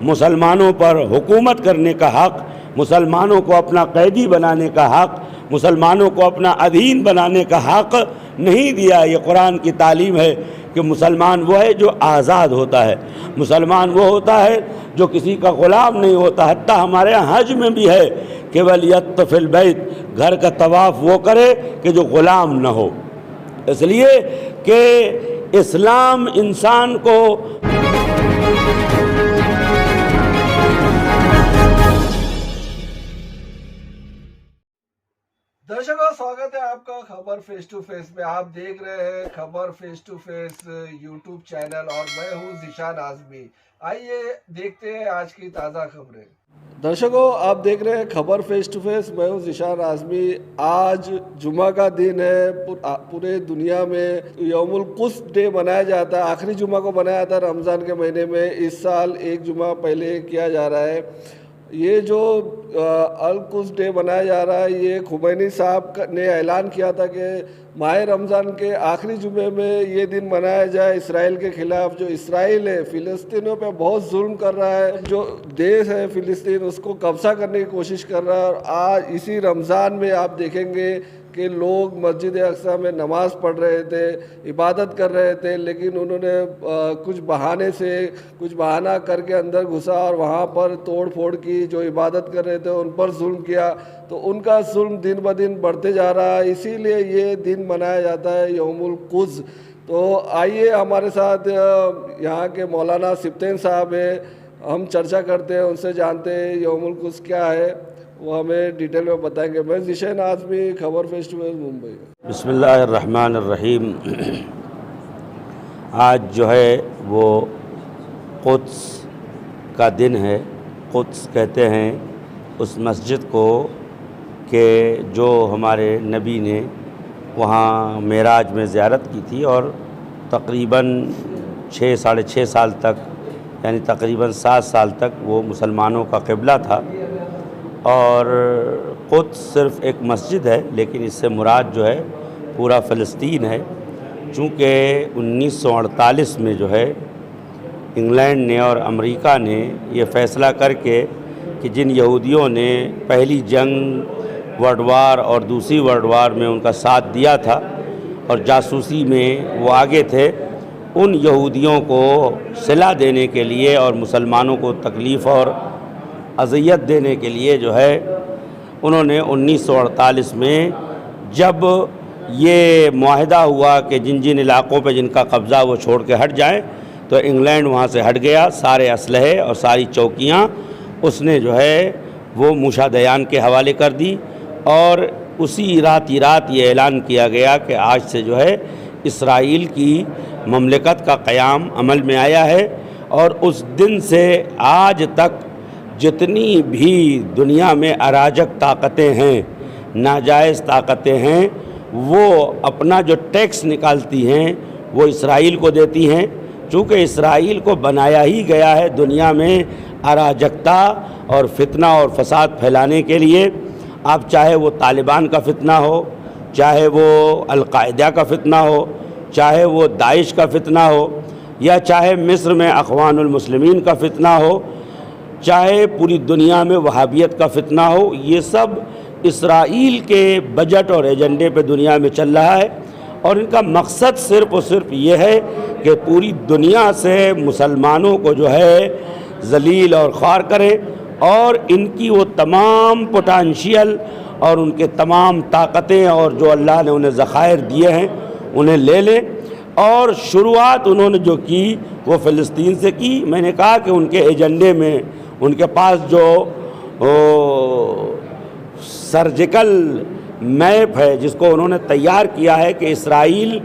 مسلمانوں پر حکومت کرنے کا حق، مسلمانوں کو اپنا قیدی بنانے کا حق، مسلمانوں کو اپنا ادھین بنانے کا حق نہیں دیا۔ یہ قرآن کی تعلیم ہے کہ مسلمان وہ ہے جو آزاد ہوتا ہے، مسلمان وہ ہوتا ہے جو کسی کا غلام نہیں ہوتا۔ حتیٰ ہمارے یہاں حج میں بھی ہے کہ وَلْيَطُّفِ الْبَيْتَ، گھر کا طواف وہ کرے کہ جو غلام نہ ہو، اس لیے کہ اسلام انسان کو درشکوں سواگت ہے آپ کا خبر فیس ٹو فیس میں۔ آپ دیکھ رہے ہیں خبر face to face YouTube channel اور میں ہوں ذیشان اعظمی۔ آئیے دیکھتے ہیں آج کی تازہ خبریں۔ درشکوں آپ دیکھ رہے ہیں خبر فیس ٹو فیس، میں ہوں ذیشان اعظمی۔ آج جمعہ کا دن ہے، پورے دنیا میں یوم القدس ڈے منایا جاتا ہے۔ آخری جمعہ کو منایا جاتا ہے رمضان کے مہینے میں۔ اس سال ایک جمعہ پہلے کیا جا رہا ہے۔ یہ جو القدس ڈے منایا جا رہا ہے، یہ خمینی صاحب نے اعلان کیا تھا کہ ماہ رمضان کے آخری جمعے میں یہ دن منایا جائے اسرائیل کے خلاف۔ جو اسرائیل ہے فلسطینیوں پہ بہت ظلم کر رہا ہے، جو دیش ہے فلسطین اس کو قبضہ کرنے کی کوشش کر رہا ہے۔ اور آج اسی رمضان میں آپ دیکھیں گے کہ لوگ مسجد اقصی میں نماز پڑھ رہے تھے، عبادت کر رہے تھے، لیکن انہوں نے کچھ بہانہ کر کے اندر گھسا اور وہاں پر توڑ پھوڑ کی۔ جو عبادت کر رہے تھے ان پر ظلم کیا، تو ان کا ظلم دن بدن بڑھتے جا رہا ہے۔ اسی لیے یہ دن منایا جاتا ہے یوم القدس۔ تو آئیے ہمارے ساتھ یہاں کے مولانا سبطین صاحب ہیں، ہم چرچا کرتے ہیں، ان سے جانتے ہیں یوم القدس کیا ہے، وہ ہمیں ڈیٹیل میں بتائیں گے۔ میں ذیشان اعظمی، خبر فیس ٹو فیس، ممبئی۔ بسم اللہ الرحمن الرحیم۔ آج جو ہے وہ قدس کا دن ہے۔ قدس کہتے ہیں اس مسجد کو کہ جو ہمارے نبی نے وہاں معراج میں زیارت کی تھی، اور تقریباً 6-6.5 سال تک، یعنی تقریباً 7 سال تک وہ مسلمانوں کا قبلہ تھا۔ اور قدس صرف ایک مسجد ہے، لیکن اس سے مراد جو ہے پورا فلسطین ہے، چونکہ 1948 میں جو ہے انگلینڈ نے اور امریکہ نے یہ فیصلہ کر کے کہ جن یہودیوں نے پہلی جنگ ورلڈ وار اور دوسری ورلڈ وار میں ان کا ساتھ دیا تھا اور جاسوسی میں وہ آگے تھے، ان یہودیوں کو صلہ دینے کے لیے اور مسلمانوں کو تکلیف اور اذیت دینے کے لیے جو ہے انہوں نے 1948 میں جب یہ معاہدہ ہوا کہ جن جن علاقوں پہ جن کا قبضہ وہ چھوڑ کے ہٹ جائیں، تو انگلینڈ وہاں سے ہٹ گیا۔ سارے اسلحے اور ساری چوکیاں اس نے جو ہے وہ موشا دیان کے حوالے کر دی، اور اسی رات یہ اعلان کیا گیا کہ آج سے جو ہے اسرائیل کی مملکت کا قیام عمل میں آیا ہے۔ اور اس دن سے آج تک جتنی بھی دنیا میں اراجک طاقتیں ہیں، ناجائز طاقتیں ہیں، وہ اپنا جو ٹیکس نکالتی ہیں وہ اسرائیل کو دیتی ہیں، چونکہ اسرائیل کو بنایا ہی گیا ہے دنیا میں اراجکتا اور فتنہ اور فساد پھیلانے کے لیے۔ آپ چاہے وہ طالبان کا فتنہ ہو، چاہے وہ القاعدہ کا فتنہ ہو، چاہے وہ داعش کا فتنہ ہو، یا چاہے مصر میں اخوان المسلمین کا فتنہ ہو، چاہے پوری دنیا میں وہابیت کا فتنہ ہو، یہ سب اسرائیل کے بجٹ اور ایجنڈے پہ دنیا میں چل رہا ہے۔ اور ان کا مقصد صرف اور صرف یہ ہے کہ پوری دنیا سے مسلمانوں کو جو ہے ذلیل اور خوار کرے، اور ان کی وہ تمام پوٹینشیل اور ان کے تمام طاقتیں اور جو اللہ نے انہیں ذخائر دیے ہیں انہیں لے لیں۔ اور شروعات انہوں نے جو کی وہ فلسطین سے کی۔ میں نے کہا کہ ان کے ایجنڈے میں ان کے پاس جو سرجیکل میپ ہے جس کو انہوں نے تیار کیا ہے کہ اسرائیل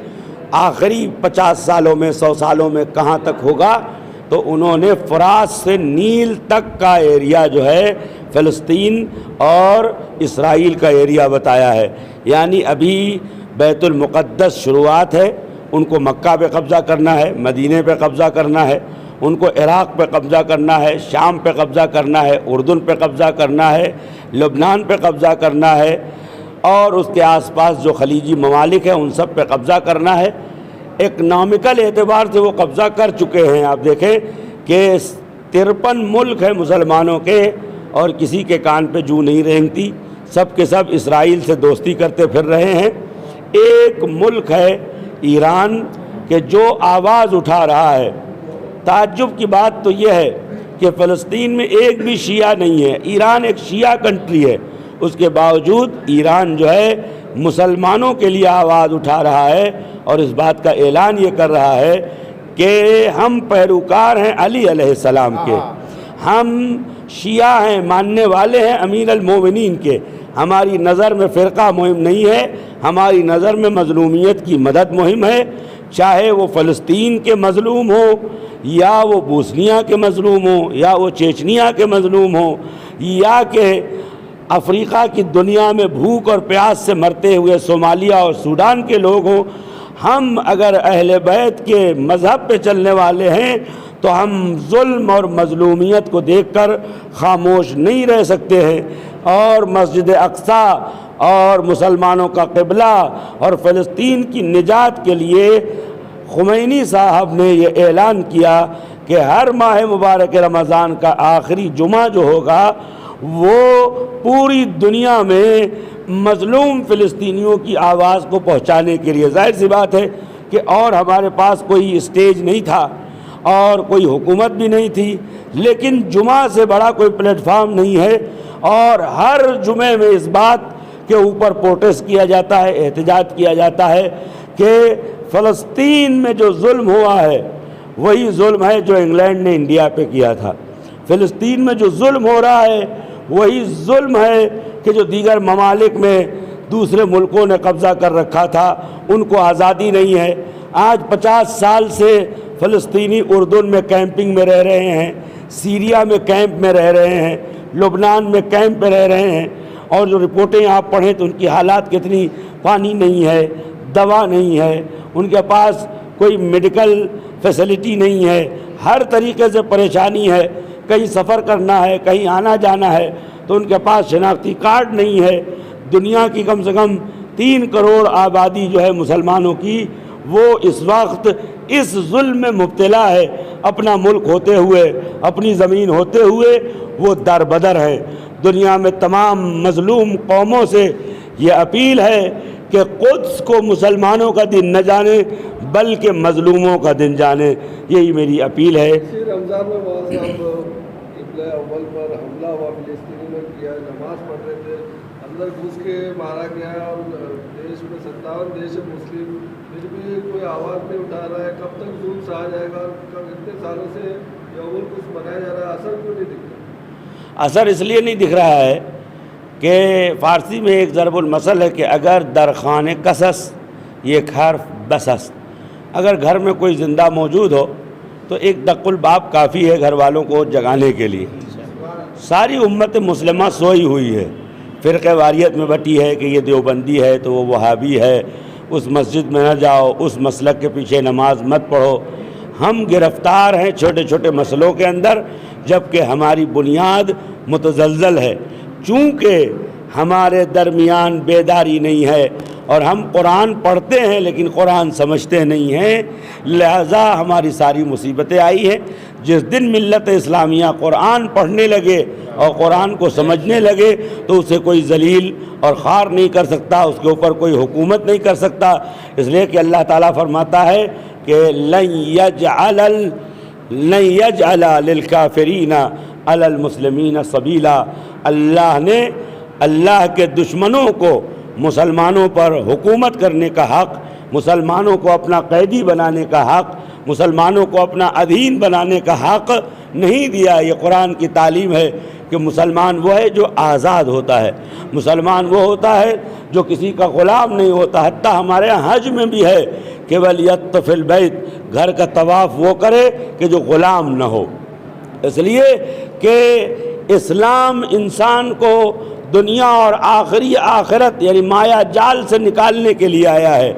آخری 50 سالوں میں 100 سالوں میں کہاں تک ہوگا، تو انہوں نے فرات سے نیل تک کا ایریا جو ہے فلسطین اور اسرائیل کا ایریا بتایا ہے۔ یعنی ابھی بیت المقدس شروعات ہے، ان کو مکہ پہ قبضہ کرنا ہے، مدینے پہ قبضہ کرنا ہے، ان کو عراق پہ قبضہ کرنا ہے، شام پہ قبضہ کرنا ہے، اردن پہ قبضہ کرنا ہے، لبنان پہ قبضہ کرنا ہے، اور اس کے آس پاس جو خلیجی ممالک ہیں ان سب پہ قبضہ کرنا ہے۔ اکنامیکل اعتبار سے وہ قبضہ کر چکے ہیں۔ آپ دیکھیں کہ 53 ملک ہیں مسلمانوں کے اور کسی کے کان پہ جوں نہیں رینگتی، سب کے سب اسرائیل سے دوستی کرتے پھر رہے ہیں۔ ایک ملک ہے ایران کہ جو آواز اٹھا رہا ہے۔ تعجب کی بات تو یہ ہے کہ فلسطین میں ایک بھی شیعہ نہیں ہے، ایران ایک شیعہ کنٹری ہے، اس کے باوجود ایران جو ہے مسلمانوں کے لیے آواز اٹھا رہا ہے اور اس بات کا اعلان یہ کر رہا ہے کہ ہم پیروکار ہیں علی علیہ السلام کے، ہم شیعہ ہیں، ماننے والے ہیں امیر المومنین کے۔ ہماری نظر میں فرقہ مہم نہیں ہے، ہماری نظر میں مظلومیت کی مدد مہم ہے، چاہے وہ فلسطین کے مظلوم ہو یا وہ بوسنیا کے مظلوم ہو یا وہ چیچنیا کے مظلوم ہو یا کہ افریقہ کی دنیا میں بھوک اور پیاس سے مرتے ہوئے صومالیہ اور سوڈان کے لوگ ہوں۔ ہم اگر اہل بیت کے مذہب پہ چلنے والے ہیں تو ہم ظلم اور مظلومیت کو دیکھ کر خاموش نہیں رہ سکتے ہیں، اور مسجد اقصی اور مسلمانوں کا قبلہ اور فلسطین کی نجات کے لیے خمینی صاحب نے یہ اعلان کیا کہ ہر ماہ مبارک رمضان کا آخری جمعہ جو ہوگا وہ پوری دنیا میں مظلوم فلسطینیوں کی آواز کو پہنچانے کے لیے۔ ظاہر سی بات ہے کہ اور ہمارے پاس کوئی اسٹیج نہیں تھا اور کوئی حکومت بھی نہیں تھی، لیکن جمعہ سے بڑا کوئی پلیٹ فارم نہیں ہے، اور ہر جمعے میں اس بات کے اوپر پروٹیسٹ کیا جاتا ہے، احتجاج کیا جاتا ہے کہ فلسطین میں جو ظلم ہوا ہے وہی ظلم ہے جو انگلینڈ نے انڈیا پہ کیا تھا، فلسطین میں جو ظلم ہو رہا ہے وہی ظلم ہے کہ جو دیگر ممالک میں دوسرے ملکوں نے قبضہ کر رکھا تھا، ان کو آزادی نہیں ہے۔ آج 50 سال سے فلسطینی اردن میں کیمپنگ میں رہ رہے ہیں، سیریا میں کیمپ میں رہ رہے ہیں، لبنان میں کیمپ میں رہ رہے ہیں، اور جو رپورٹیں آپ پڑھیں تو ان کی حالات کتنی، پانی نہیں ہے، دوا نہیں ہے، ان کے پاس کوئی میڈیکل فیسلٹی نہیں ہے، ہر طریقے سے پریشانی ہے، کہیں سفر کرنا ہے، کہیں آنا جانا ہے تو ان کے پاس شناختی کارڈ نہیں ہے۔ دنیا کی کم سے کم 3 کروڑ آبادی جو ہے مسلمانوں کی، وہ اس وقت اس ظلم میں مبتلا ہے، اپنا ملک ہوتے ہوئے، اپنی زمین ہوتے ہوئے وہ دربدر ہے۔ دنیا میں تمام مظلوم قوموں سے یہ اپیل ہے کہ قدس کو مسلمانوں کا دن نہ جانے بلکہ مظلوموں کا دن جانے، یہی میری اپیل ہے۔ اسی رمضان میں وہاں صاحب قبلہ اول پر حملہ ہوا، فلسطینی میں کیا، نماز پڑھ رہے تھے، اندر گھس کے مارا گیا، اور دیش میں 57 دیش ہے مسلم، پھر بھی کوئی آواز نہیں اٹھا رہا ہے۔ کب تک ظلم سہا جائے گا؟ اتنے سالوں سے یوم کچھ منایا جا رہا ہے، اثر کیوں نہیں دکھ رہا؟ اثر اس لیے نہیں دکھ رہا ہے کہ فارسی میں ایک ضرب المثل ہے کہ اگر در خانہ قصص یہ حرف بسس، اگر گھر میں کوئی زندہ موجود ہو تو ایک دق الباب کافی ہے گھر والوں کو جگانے کے لیے۔ ساری امت مسلمہ سوئی ہوئی ہے، فرقہ واریت میں بٹی ہے کہ یہ دیوبندی ہے تو وہ وہابی ہے، اس مسجد میں نہ جاؤ، اس مسلک کے پیچھے نماز مت پڑھو۔ ہم گرفتار ہیں چھوٹے چھوٹے مسئلوں کے اندر، جبکہ ہماری بنیاد متزلزل ہے، چونکہ ہمارے درمیان بیداری نہیں ہے اور ہم قرآن پڑھتے ہیں لیکن قرآن سمجھتے نہیں ہیں، لہذا ہماری ساری مصیبتیں آئی ہیں۔ جس دن ملت اسلامیہ قرآن پڑھنے لگے اور قرآن کو سمجھنے لگے تو اسے کوئی ذلیل اور خوار نہیں کر سکتا، اس کے اوپر کوئی حکومت نہیں کر سکتا، اس لیے کہ اللہ تعالیٰ فرماتا ہے کہ لن یجعل للکافرین علی المسلمین سبیلا، اللہ نے اللہ کے دشمنوں کو مسلمانوں پر حکومت کرنے کا حق، مسلمانوں کو اپنا قیدی بنانے کا حق، مسلمانوں کو اپنا ادھین بنانے کا حق نہیں دیا۔ یہ قرآن کی تعلیم ہے کہ مسلمان وہ ہے جو آزاد ہوتا ہے، مسلمان وہ ہوتا ہے جو کسی کا غلام نہیں ہوتا۔ حتیٰ ہمارے یہاں حج میں بھی ہے کہ وَلْيَطُّفِ الْبَيْتِ، گھر کا طواف وہ کرے کہ جو غلام نہ ہو، اس لیے کہ اسلام انسان کو دنیا اور آخری آخرت یعنی مایا جال سے نکالنے کے لیے آیا ہے۔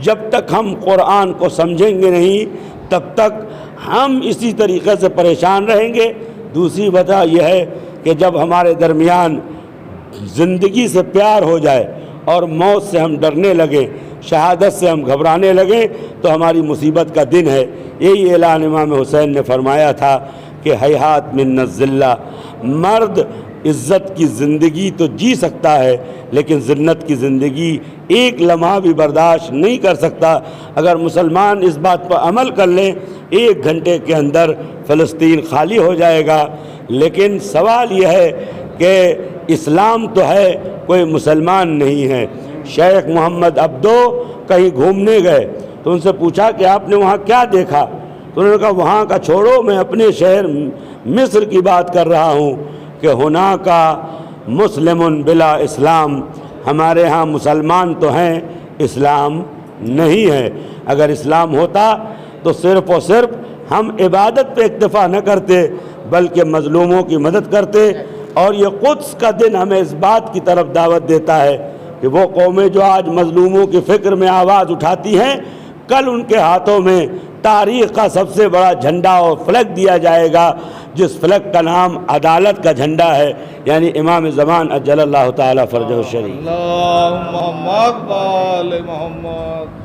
جب تک ہم قرآن کو سمجھیں گے نہیں تب تک ہم اسی طریقے سے پریشان رہیں گے۔ دوسری وجہ یہ ہے کہ جب ہمارے درمیان زندگی سے پیار ہو جائے اور موت سے ہم ڈرنے لگیں، شہادت سے ہم گھبرانے لگیں تو ہماری مصیبت کا دن ہے۔ یہی اعلان امام حسین نے فرمایا تھا کہ حیات من الذلہ، مرد عزت کی زندگی تو جی سکتا ہے لیکن ذلت کی زندگی ایک لمحہ بھی برداشت نہیں کر سکتا۔ اگر مسلمان اس بات پر عمل کر لیں 1 گھنٹے کے اندر فلسطین خالی ہو جائے گا۔ لیکن سوال یہ ہے کہ اسلام تو ہے، کوئی مسلمان نہیں ہے۔ شیخ محمد عبدو کہیں گھومنے گئے تو ان سے پوچھا کہ آپ نے وہاں کیا دیکھا؟ تو انہوں نے کہا وہاں کا چھوڑو، میں اپنے شہر مصر کی بات کر رہا ہوں کہ ہونا کا مسلم بلا اسلام، ہمارے ہاں مسلمان تو ہیں، اسلام نہیں ہے۔ اگر اسلام ہوتا تو صرف اور صرف ہم عبادت پہ اکتفا نہ کرتے بلکہ مظلوموں کی مدد کرتے۔ اور یہ قدس کا دن ہمیں اس بات کی طرف دعوت دیتا ہے کہ وہ قومیں جو آج مظلوموں کی فکر میں آواز اٹھاتی ہیں، کل ان کے ہاتھوں میں تاریخ کا سب سے بڑا جھنڈا اور فلک دیا جائے گا، جس فلک کا نام عدالت کا جھنڈا ہے، یعنی امام زمان اجل اللہ تعالی فرجہ الشریف۔ اللہم محمد